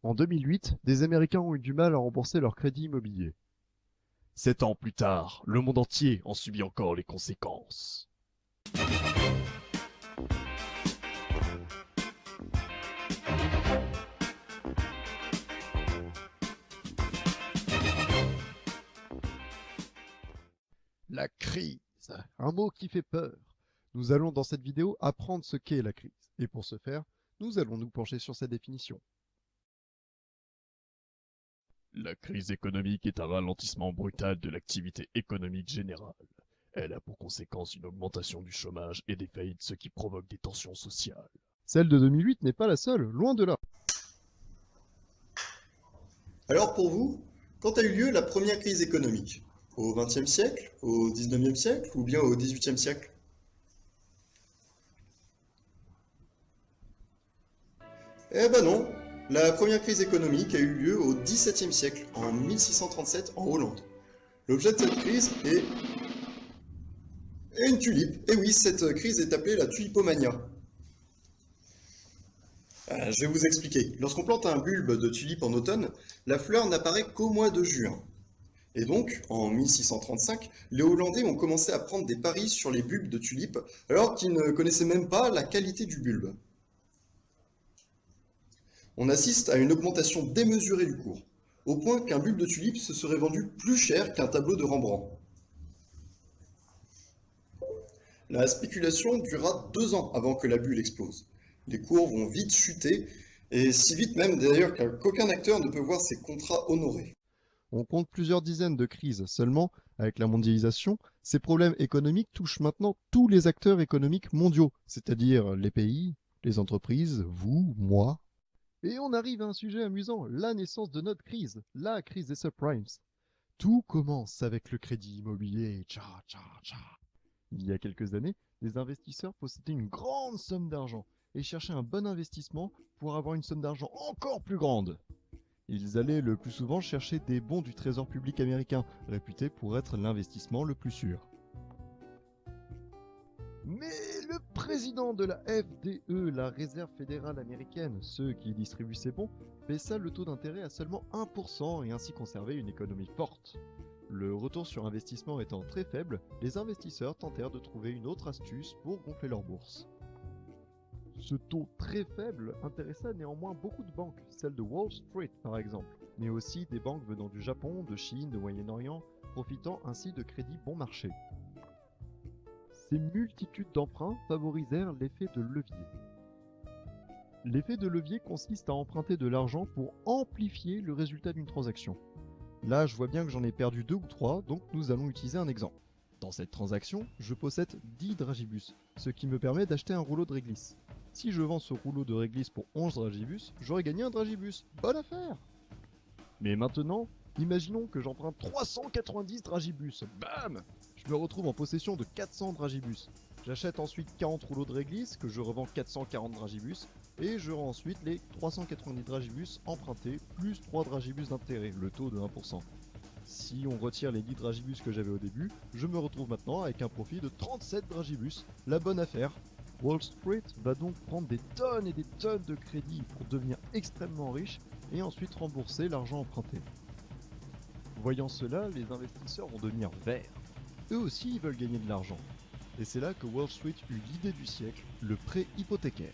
En 2008, des Américains ont eu du mal à rembourser leur crédit immobilier. 7 ans plus tard, le monde entier en subit encore les conséquences. La crise, un mot qui fait peur. Nous allons dans cette vidéo apprendre ce qu'est la crise. Et pour ce faire, nous allons nous pencher sur sa définition. La crise économique est un ralentissement brutal de l'activité économique générale. Elle a pour conséquence une augmentation du chômage et des faillites, ce qui provoque des tensions sociales. Celle de 2008 n'est pas la seule, loin de là. Alors pour vous, quand a eu lieu la première crise économique? Au XXe siècle, au XIXe siècle ou bien au XVIIIe siècle? Eh ben non, la première crise économique a eu lieu au XVIIe siècle, en 1637 en Hollande. L'objet de cette crise est une tulipe. Et oui, cette crise est appelée la tulipomania. Je vais vous expliquer. Lorsqu'on plante un bulbe de tulipe en automne, la fleur n'apparaît qu'au mois de juin. Et donc, en 1635, les Hollandais ont commencé à prendre des paris sur les bulbes de tulipes, alors qu'ils ne connaissaient même pas la qualité du bulbe. On assiste à une augmentation démesurée du cours, au point qu'un bulbe de tulipe se serait vendu plus cher qu'un tableau de Rembrandt. La spéculation durera 2 ans avant que la bulle explose. Les cours vont vite chuter, et si vite même d'ailleurs qu'aucun acteur ne peut voir ses contrats honorés. On compte plusieurs dizaines de crises. Seulement, avec la mondialisation, ces problèmes économiques touchent maintenant tous les acteurs économiques mondiaux, c'est-à-dire les pays, les entreprises, vous, moi. Et on arrive à un sujet amusant, la naissance de notre crise, la crise des subprimes. Tout commence avec le crédit immobilier. Tcha, tcha, tcha. Il y a quelques années, les investisseurs possédaient une grande somme d'argent et cherchaient un bon investissement pour avoir une somme d'argent encore plus grande. Ils allaient le plus souvent chercher des bons du Trésor public américain, réputés pour être l'investissement le plus sûr. Mais le président de la FDE, la Réserve fédérale américaine, ceux qui distribuent ces bons, baissa le taux d'intérêt à seulement 1% et ainsi conserver une économie forte. Le retour sur investissement étant très faible, les investisseurs tentèrent de trouver une autre astuce pour gonfler leur bourse. Ce taux très faible intéressa néanmoins beaucoup de banques, celles de Wall Street par exemple, mais aussi des banques venant du Japon, de Chine, de Moyen-Orient, profitant ainsi de crédits bon marché. Ces multitudes d'emprunts favorisèrent l'effet de levier. L'effet de levier consiste à emprunter de l'argent pour amplifier le résultat d'une transaction. Là, je vois bien que j'en ai perdu 2 ou 3, donc nous allons utiliser un exemple. Dans cette transaction, je possède 10 dragibus, ce qui me permet d'acheter un rouleau de réglisse. Si je vends ce rouleau de réglisse pour 11 dragibus, j'aurai gagné un dragibus. Bonne affaire! Mais maintenant, imaginons que j'emprunte 390 dragibus. Bam! Je me retrouve en possession de 400 dragibus. J'achète ensuite 40 rouleaux de réglisse que je revends 440 dragibus et je rends ensuite les 390 dragibus empruntés plus 3 dragibus d'intérêt, le taux de 1%. Si on retire les 10 dragibus que j'avais au début, je me retrouve maintenant avec un profit de 37 dragibus. La bonne affaire. Wall Street va donc prendre des tonnes et des tonnes de crédits pour devenir extrêmement riche et ensuite rembourser l'argent emprunté. Voyant cela, les investisseurs vont devenir verts. Eux aussi ils veulent gagner de l'argent. Et c'est là que Wall Street eut l'idée du siècle, le prêt hypothécaire.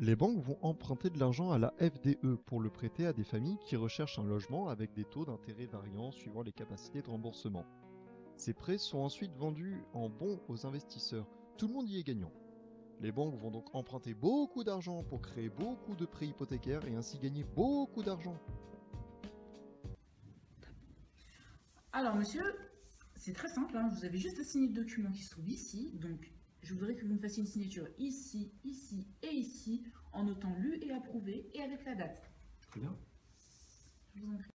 Les banques vont emprunter de l'argent à la FDE pour le prêter à des familles qui recherchent un logement avec des taux d'intérêt variants suivant les capacités de remboursement. Ces prêts sont ensuite vendus en bons aux investisseurs. Tout le monde y est gagnant. Les banques vont donc emprunter beaucoup d'argent pour créer beaucoup de prêts hypothécaires et ainsi gagner beaucoup d'argent. Alors monsieur, c'est très simple, hein. Vous avez juste à signer le document qui se trouve ici. Donc je voudrais que vous me fassiez une signature ici, ici et ici en notant lu et approuvé et avec la date. Très bien. Je vous en prie.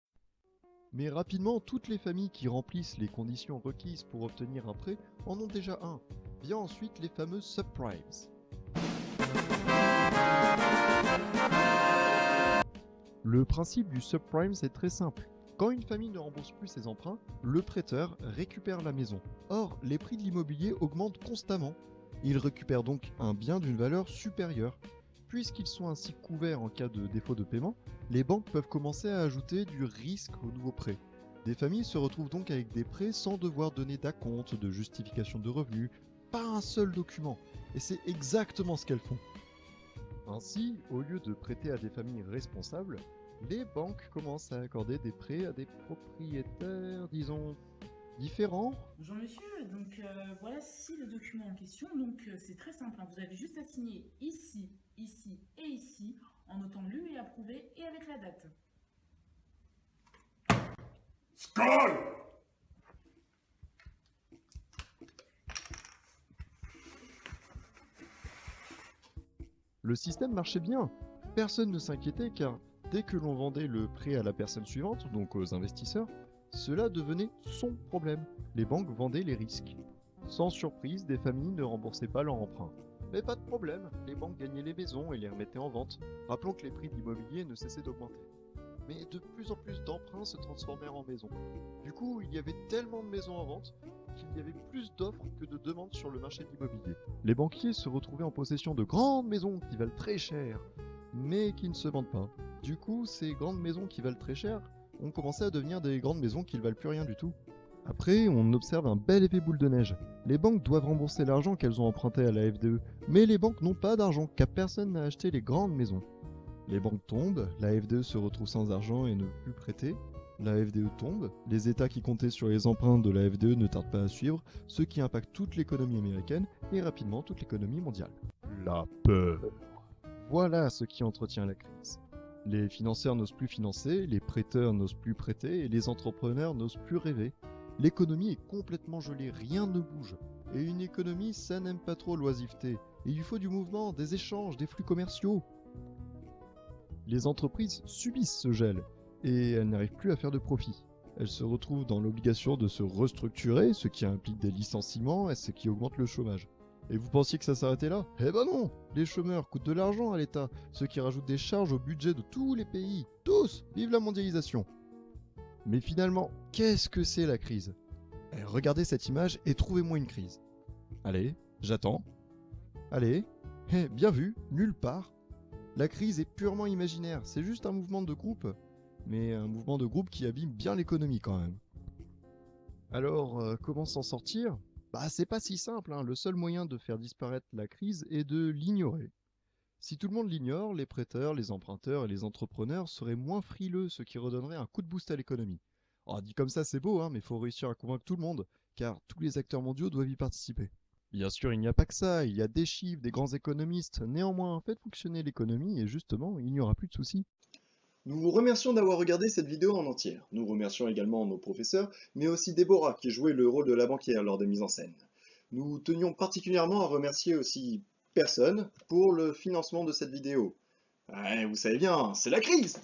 Mais rapidement, toutes les familles qui remplissent les conditions requises pour obtenir un prêt en ont déjà un. Vient ensuite les fameux subprimes. Le principe du subprime, c'est très simple. Quand une famille ne rembourse plus ses emprunts, le prêteur récupère la maison. Or, les prix de l'immobilier augmentent constamment. Il récupère donc un bien d'une valeur supérieure. Puisqu'ils sont ainsi couverts en cas de défaut de paiement, les banques peuvent commencer à ajouter du risque aux nouveaux prêts. Des familles se retrouvent donc avec des prêts sans devoir donner d'acompte, de justification de revenus, pas un seul document. Et c'est exactement ce qu'elles font. Ainsi, au lieu de prêter à des familles responsables, les banques commencent à accorder des prêts à des propriétaires, disons, différents. Bonjour monsieur, donc voici le document en question. Donc c'est très simple, hein. Vous avez juste à signer ici, ici et ici, en notant lu et approuvé et avec la date. Skoll! Le système marchait bien. Personne ne s'inquiétait car dès que l'on vendait le prêt à la personne suivante, donc aux investisseurs, cela devenait son problème. Les banques vendaient les risques. Sans surprise, des familles ne remboursaient pas leur emprunt. Mais pas de problème, les banques gagnaient les maisons et les remettaient en vente. Rappelons que les prix de l'immobilier ne cessaient d'augmenter. Mais de plus en plus d'emprunts se transformèrent en maisons. Du coup, il y avait tellement de maisons en vente qu'il y avait plus d'offres que de demandes sur le marché de l'immobilier. Les banquiers se retrouvaient en possession de grandes maisons qui valent très cher, mais qui ne se vendent pas. Du coup, ces grandes maisons qui valent très cher ont commencé à devenir des grandes maisons qui ne valent plus rien du tout. Après, on observe un bel effet boule de neige. Les banques doivent rembourser l'argent qu'elles ont emprunté à la FDE, mais les banques n'ont pas d'argent car personne n'a acheté les grandes maisons. Les banques tombent, la FDE se retrouve sans argent et ne peut plus prêter. La FDE tombe, les États qui comptaient sur les emprunts de la FDE ne tardent pas à suivre, ce qui impacte toute l'économie américaine et rapidement toute l'économie mondiale. La peur. Voilà ce qui entretient la crise. Les financiers n'osent plus financer, les prêteurs n'osent plus prêter et les entrepreneurs n'osent plus rêver. L'économie est complètement gelée, rien ne bouge. Et une économie, ça n'aime pas trop l'oisiveté. Il lui faut du mouvement, des échanges, des flux commerciaux. Les entreprises subissent ce gel et elles n'arrivent plus à faire de profit. Elles se retrouvent dans l'obligation de se restructurer, ce qui implique des licenciements et ce qui augmente le chômage. Et vous pensiez que ça s'arrêtait là? Eh ben non! Les chômeurs coûtent de l'argent à l'État, ce qui rajoute des charges au budget de tous les pays. Tous! Vive la mondialisation! Mais finalement, qu'est-ce que c'est la crise? Regardez cette image et trouvez-moi une crise. Allez, j'attends. Allez, bien vu, nulle part. La crise est purement imaginaire, c'est juste un mouvement de groupe. Mais un mouvement de groupe qui abîme bien l'économie quand même. Alors, comment s'en sortir? Bah, c'est pas si simple, hein. Le seul moyen de faire disparaître la crise est de l'ignorer. Si tout le monde l'ignore, les prêteurs, les emprunteurs et les entrepreneurs seraient moins frileux, ce qui redonnerait un coup de boost à l'économie. Oh, dit comme ça, c'est beau, hein, mais il faut réussir à convaincre tout le monde, car tous les acteurs mondiaux doivent y participer. Bien sûr, il n'y a pas que ça, il y a des chiffres, des grands économistes. Néanmoins, faites fonctionner l'économie et justement, il n'y aura plus de soucis. Nous vous remercions d'avoir regardé cette vidéo en entière. Nous remercions également nos professeurs, mais aussi Déborah qui jouait le rôle de la banquière lors des mises en scène. Nous tenions particulièrement à remercier aussi personne pour le financement de cette vidéo. Ouais, vous savez bien, c'est la crise!